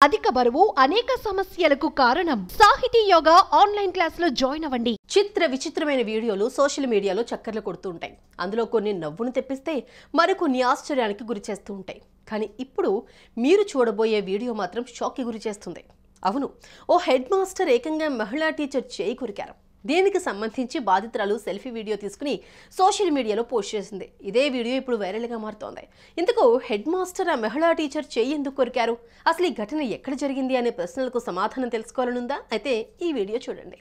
అధిక బరువు అనేక సమస్యలకు కారణం. సాహితీ యోగా ఆన్లైన్ క్లాసులో జాయిన్ అవ్వండి. విచిత్రమైన వీడియోలు సోషల్ మీడియాలో చక్కర్లు కొడుతూ ఉంటాయి. అందులో కొన్ని నవ్వును తెప్పిస్తే మరికొన్ని ఆశ్చర్యానికి గురి చేస్తూ ఉంటాయి. కానీ ఇప్పుడు మీరు చూడబోయే వీడియో మాత్రం షాక్కి గురి చేస్తుంది. అవును, ఓ హెడ్ మాస్టర్ ఏకంగా మహిళా టీచర్ చేయి కొరికారు. దీనికి సంబంధించి బాధితురాలు సెల్ఫీ వీడియో తీసుకుని సోషల్ మీడియాలో పోస్ట్ చేసింది. ఇదే వీడియో ఇప్పుడు వైరల్గా మారుతోంది. ఇందుకు హెడ్ మాస్టర్ ఆ మహిళా టీచర్ చేయి ఎందుకు కొరికారు, అసలు ఈ ఘటన ఎక్కడ జరిగింది అనే ప్రశ్నలకు సమాధానం తెలుసుకోవాలనుందా? అయితే ఈ వీడియో చూడండి.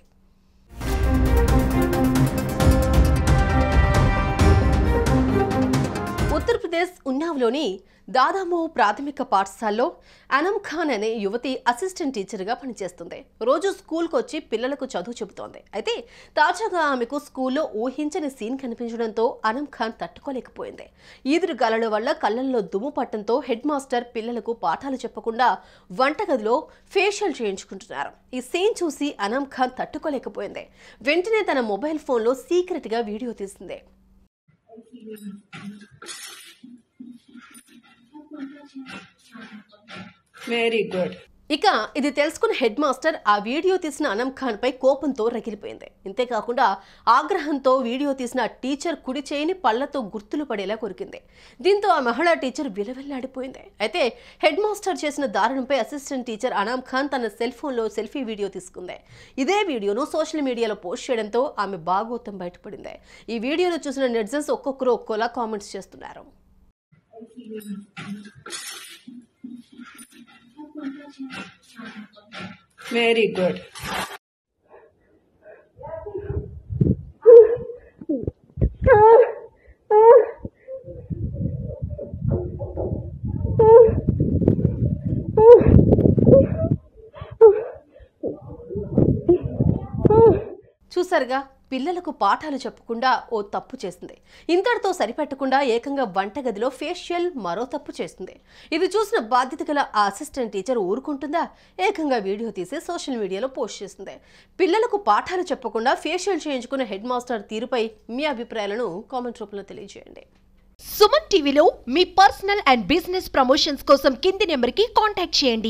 ఉత్తరప్రదేశ్ ఉన్నావ్లోని దాదామో ప్రాథమిక పాఠశాలలో అనమ్ ఖాన్ అనే యువతి అసిస్టెంట్ టీచర్గా పనిచేస్తుంది. రోజు స్కూల్కి వచ్చి పిల్లలకు చదువు చెబుతోంది. అయితే తాజాగా ఆమెకు స్కూల్లో ఊహించని సీన్ కనిపించడంతో అనమ్ ఖాన్ తట్టుకోలేకపోయింది. ఈదురు గాలుల వల్ల కళ్ళల్లో దుమ్ము పట్టడంతో హెడ్ మాస్టర్ పిల్లలకు పాఠాలు చెప్పకుండా వంటగదిలో ఫేషియల్ చేయించుకుంటున్నారు. ఈ సీన్ చూసి అనమ్ ఖాన్ తట్టుకోలేకపోయింది. వెంటనే తన మొబైల్ ఫోన్లో సీక్రెట్గా వీడియో తీసింది. Very good. ఇక ఇది తెలుసుకున్న హెడ్ మాస్టర్ ఆ వీడియో తీసిన అనమ్ ఖాన్ పై కోపంతో రగిలిపోయింది. ఇంతేకాకుండా ఆగ్రహంతో వీడియో తీసిన టీచర్ కుడి చేయిని పళ్లతో గుర్తులు పడేలా కొరికింది. దీంతో ఆ మహిళా టీచర్ విలవిల్లాడిపోయింది. అయితే హెడ్ మాస్టర్ చేసిన దారుణంపై అసిస్టెంట్ టీచర్ అనమ్ ఖాన్ తన సెల్ ఫోన్లో సెల్ఫీ వీడియో తీసుకుంది. ఇదే వీడియోను సోషల్ మీడియాలో పోస్ట్ చేయడంతో ఆమె భాగోతం బయటపడింది. ఈ వీడియోను చూసిన నెటిజన్స్ ఒక్కొక్కరు ఒక్కోలా కామెంట్స్ చేస్తున్నారు. Very good. చూసారుగా, పిల్లలకు పాఠాలు చెప్పకుండా ఓ తప్పు చేసింది. ఇంతటితో సరిపెట్టకుండా ఏకంగా వంటగదిలో ఫేషియల్ మరో తప్పు చేస్తుంది. ఇది చూసిన బాధ్యత గల ఆ అసిస్టెంట్ టీచర్ ఊరుకుంటుందా? ఏకంగా వీడియో తీసి సోషల్ మీడియాలో పోస్ట్ చేసింది. పిల్లలకు పాఠాలు చెప్పకుండా ఫేషియల్ చేయించుకున్న హెడ్ మాస్టర్ తీరుపై మీ అభిప్రాయాలను కామెంట్ రూపంలో తెలియజేయండి. సుమన్ టీవీలో మీ పర్సనల్ అండ్ బిజినెస్ ప్రమోషన్స్ కోసం కింది నెంబర్కి కాంటాక్ట్ చేయండి.